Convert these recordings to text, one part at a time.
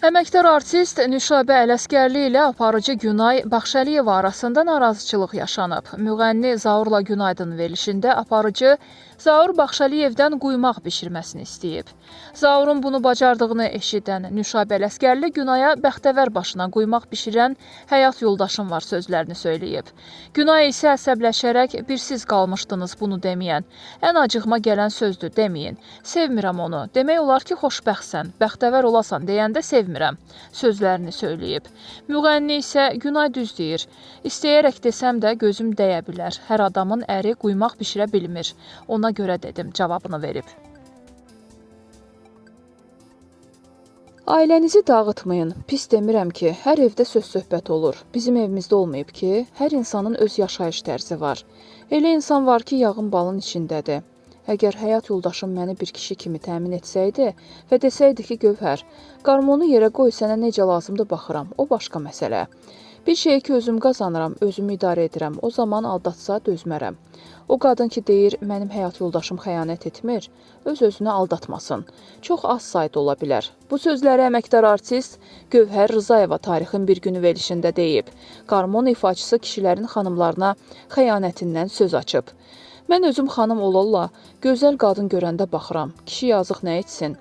Əməkdar artist Nüşabə Ələsgərli ilə aparıcı Günay Baxşəliyeva arasında narazıçılıq yaşanıb. Müğənni Zaurla Günaydın verilişində aparıcı Zaur Baxşəliyevdən quymaq bişirməsini istəyib. Zaurun bunu bacardığını eşidən Nüşabə Ələsgərli Günaya bəxtəvər başına quymaq bişirən həyat yoldaşım var sözlərini söyləyib. Günay isə əsəbləşərək bir siz qalmışdınız bunu deməyən. Ən acığıma gələn sözdür deməyin. Sevmirəm onu. Demək olar ki, xoşbəxtsən, bəxtəvər olasan deyəndə sevmirəm sözlərini söyləyib. Müğənni isə Günay düz deyir. İstəyərək desəm də gözüm dəyə bilər. Hər adamın əri quymaq bişirə bilmir. Ona görə dedim cavabını verib. Ailənizi dağıtmayın. Pis demirəm ki, hər evdə söz-söhbət olur. Bizim evimizdə olmayıb ki, hər insanın öz yaşayış tərzi var. Elə insan var ki, yağın balın içindədir. Əgər həyat yoldaşım məni bir kişi kimi təmin etsəydi və desəydi ki, Gövhər, qarmonu yerə qoy, sənə necə lazımdır baxıram, o başqa məsələ. Bir şeyi ki, özüm qazanıram, özümü idarə edirəm, o zaman aldatsa dözmərəm. O qadın ki deyir, mənim həyat yoldaşım xəyanət etmir, öz-özünü aldatmasın. Çox az sayda ola bilər. Bu sözləri əməkdar artist Gövhər Rızayeva tarixin bir günü verilişində deyib. Qarmon ifaçısı kişilərin xanımlarına xəyanətindən söz açıb. Mən özüm xanım olalla, gözəl qadın görəndə baxıram, kişi yazıq nə etsin?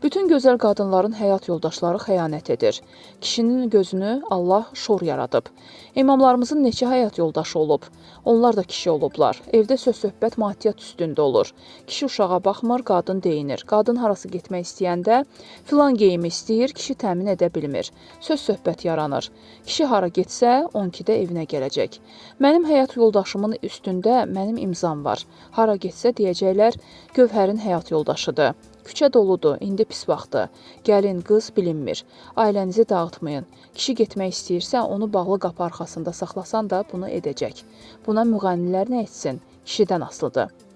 Bütün gözəl qadınların həyat yoldaşları xəyanət edir. Kişinin gözünü Allah şor yaradıb. İmamlarımızın neçə həyat yoldaşı olub? Onlar da kişi olublar. Evdə söz-söhbət maddiyyat üstündə olur. Kişi uşağa baxmır, qadın deyinir. Qadın harası getmək istəyəndə filan geyimi istəyir, kişi təmin edə bilmir. Söz-söhbət yaranır. Kişi hara getsə, 12-də evinə gələcək. Mənim həyat yoldaşımın üstündə mənim imzam var. Hara getsə deyəcəklər, Gövhərin həyat yoldaşıdır. Küçə doludur, indi pis vaxtı. Gəlin, qız bilinmir. Ailənizi dağıtmayın. Kişi getmək istəyirsə, onu bağlı qapı arxasında saxlasan da bunu edəcək. Buna müğənnilər nə etsin? Kişidən asılıdır.